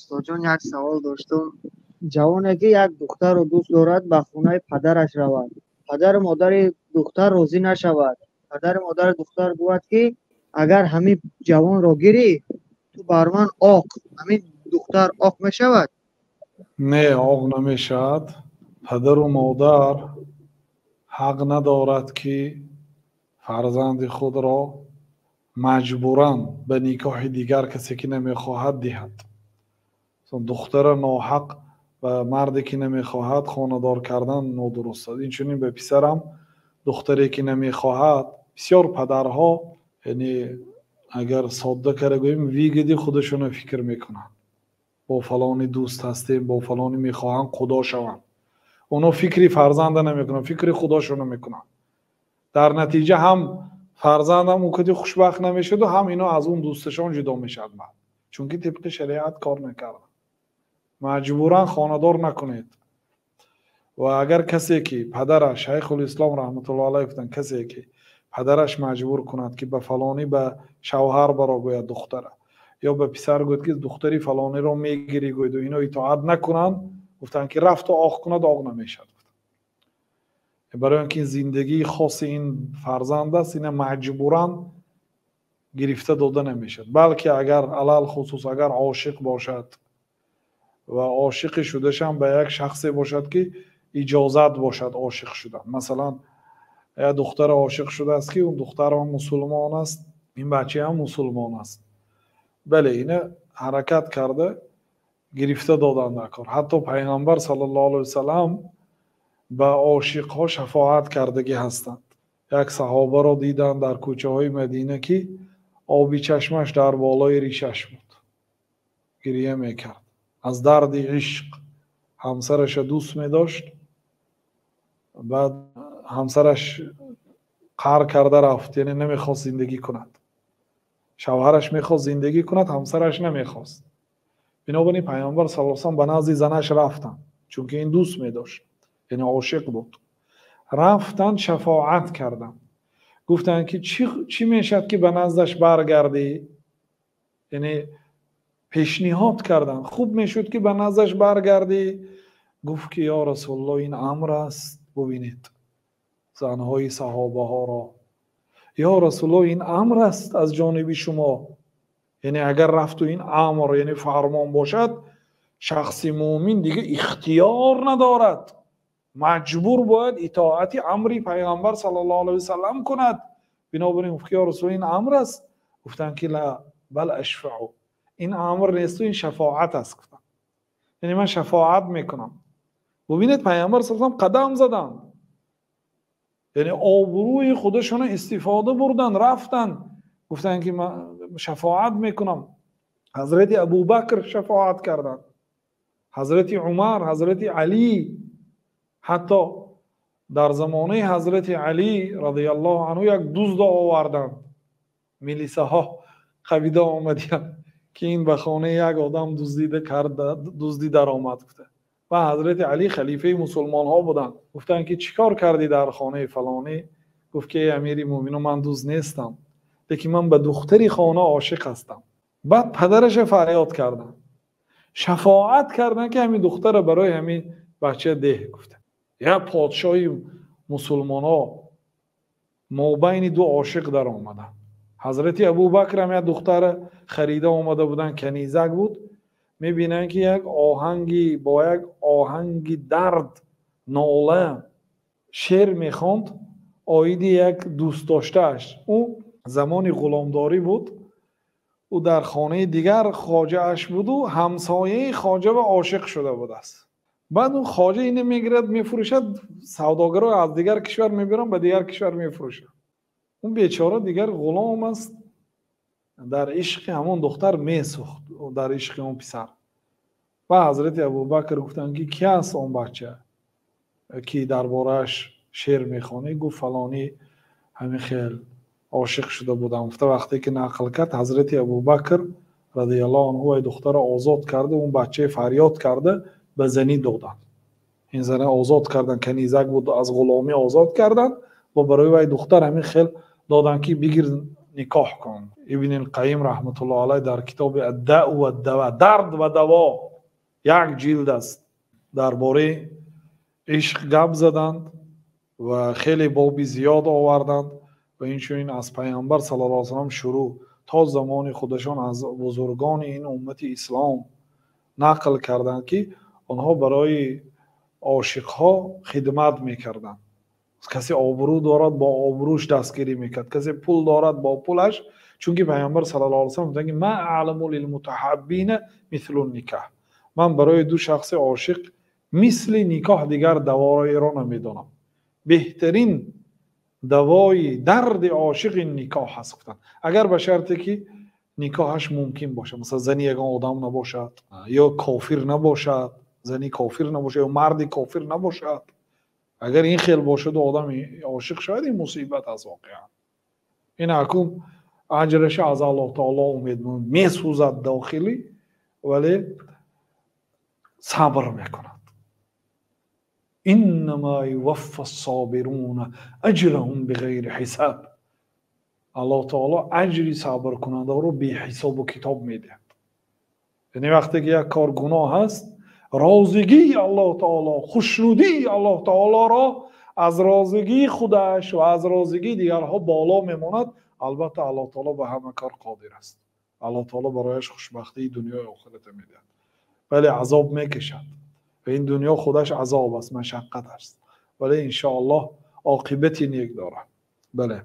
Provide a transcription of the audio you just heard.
استاد جان یک سوال داشتم. جوانی که یک دختر رو دوست دارد به خانه پدرش رود، پدر و مادر دختر راضی نشود، پدر و مادر دختر گوید که اگر همین جوان را گیری تو بر من آق، همین دختر آق می شود؟ نه، آق نمی شود. پدر و مادر حق ندارد که فرزند خود را مجبوراً به نکاح دیگر کسی که نمیخواهد دهد. دختر ناحق و مردی که نمیخواهد خانه‌دار کردن نادرست است. این چنین به پسرم دختری که نمیخواهد، بسیار پدرها یعنی اگر ساده کرده گوییم ویگدی خودشون فکر میکنن، با فلانی دوست هستیم، با فلانی میخواهن خدا شوند. اونا فکری فرزند نمیکنن، فکری خداشون میکنن. در نتیجه هم فرزند هم وقتی خوشبخت نمیشد و هم اینا از اون دوستشان جدا میشد. چون که طبق شریعت کار نکردن. مجبورا خانه‌دار نکنید. و اگر کسی که پدرش، شیخ الاسلام رحمت الله علیه گفتن، کسی که پدرش مجبور کند که به فلانی به شوهر برا گوید دختره، یا به پسر گوید که دختری فلانی رو میگیری گوید و اینا اطاعت نکنن، گفتن که رفت و آق کند، آق نمیشد. برای اینکه زندگی خاص این فرزند است، این مجبورا گرفته داده نمیشد. بلکه اگر علل خصوص اگر عاشق باشد و عاشق شدهش هم به یک شخصی باشد که اجازت باشد عاشق شدن، مثلا یا دختر عاشق شده است که اون دختر هم مسلمان است، این بچه هم مسلمان است، بله اینه حرکت کرده گرفته دادن در کار. حتی پیغمبر صلی الله علیه وسلم به عاشق ها شفاعت کردگی هستند. یک صحابه را دیدن در کوچه های مدینه که آبی چشمش در بالای ریشش بود، گریه میکرد از درد عشق. همسرش دوست می داشت، بعد همسرش قهر کرده رفت، یعنی نمیخواست زندگی کند. شوهرش میخواست زندگی کند، همسرش نمیخواست. بنابراین پیامبر صلی الله علیه و سلم به نزد زنش رفتن، چون که این دوست می داشت، یعنی عاشق بود. رفتن شفاعت کردن، گفتن که چی میشد که به نزدش برگردی؟ یعنی پیشنهاد کردن خوب میشد که به نزدش برگردی؟ گفت که یا رسول الله این امر است. ببینید زنهای صحابه ها را، یا رسول الله این امر است از جانب شما، یعنی اگر رفت و این امر یعنی فرمان باشد، شخص مومن دیگه اختیار ندارد، مجبور باید اطاعت امر پیغمبر صلی الله علیه و سلم کند. بنابراین گفت یا رسول این امر است. گفتن که لا بل اشفع، این امر نیست، این شفاعت است. گفتن یعنی من شفاعت میکنم. ببینید پیامبر صلی الله علیه و سلم قدم زدن، یعنی آبروی خودشون استفاده بردن، رفتن گفتن که من شفاعت میکنم. حضرت ابوبکر شفاعت کردن، حضرت عمر، حضرت علی. حتی در زمانه حضرت علی رضی الله عنه یک دزد آوردن، میلیسه ها قبیده آمدن که این به خانه یک آدم دزدیده کرده، دزدی در آمد. و حضرت علی خلیفه مسلمان ها بودن، گفتن که چیکار کردی در خانه فلانی؟ گفت که امیر مومنین من دزد نیستم، لیکن من به دختری خانه عاشق هستم. بعد پدرش فریاد کردن، شفاعت کردن که همین دختر برای همین بچه ده. گفته یا پادشاهی مسلمان ها ما بین دو عاشق در آمدن. حضرت ابوبکر هم یک دختر خریده آمده بودن، کنیزک بود. میبینن که یک آهنگی با یک آهنگی درد ناله شعر میخوند آیدی یک دوست داشتهش. او زمان غلامداری بود، او در خانه دیگر خواجه اش بود و همسایه خواجه و عاشق شده بود است. بعد اون خواجه اینه میگیرد میفروشد، سوداگرها از دیگر کشور میبرن به دیگر کشور میفروشن. اون بیچاره دیگر غلام است، در عشق همون دختر میسوخت، در عشق اون پسر. و حضرت ابوبکر گفتن که کی است اون بچه که دربارش شعر میخوانی؟ گفت فلانی همین خیل عاشق شده بودم. گفته وقتی که نقل کرد حضرت ابوبکر رضی الله عنه دختر آزاد کرده، اون بچه فریاد کرده به زنی دادن. این زنه آزاد کردن، کنیزک بود، از غلامی آزاد کردن و برای وی دختر همین خیل دادن که بگیر نکاح کن. ابن القیم رحمت الله علیه در کتاب الداء و الدواء، درد و دوا، یک جلد است، درباره عشق گپ زدند و خیلی بابی زیاد آوردند و اینچنین از پیامبر صلی الله علیه و سلم شروع تا زمان خودشان از بزرگان این امت اسلام نقل کردند که آنها برای عاشقها خدمت میکردند. کسی آبرو دارد با آبروش دستگیری میکرد، کسی پول دارد با پولش، چون که پیامبر صلی الله علیه و سلم میگه ما اعلم للمتحبین مثل النکاح، من برای دو شخص عاشق مثل نکاح دیگر دوای را نمیدانم. بهترین دوای درد عاشق نکاح هست گفتن، اگر به شرطی که نکاحش ممکن باشه، مثلا زنی یگان آدم نباشد یا کافر نباشد، زنی کافر نباشه یا مرد کافر نباشد. اگر این خیل باشد و آدم عاشق شاید، این مصیبت از واقعا این حکم اجرش از الله تعالی امید میسوزد داخلی، ولی صبر میکند. انما یوفی الصابرون اجرهم بغیر حساب. الله تعالی اجری صبر کننده رو بی حساب و کتاب میده. یعنی وقتی که یک کار گناه هست، رازگی الله تعالی، خوشنودی الله تعالی را از رازگی خودش و از رازگی دیگرها بالا میماند. البته الله تعالی به همه کار قادر است. الله تعالی برایش خوشبختی دنیا و آخرت میده، ولی عذاب میکشد و این دنیا خودش عذاب است، مشقت است، ولی ان شاء الله عاقبت نیک دارد. بله.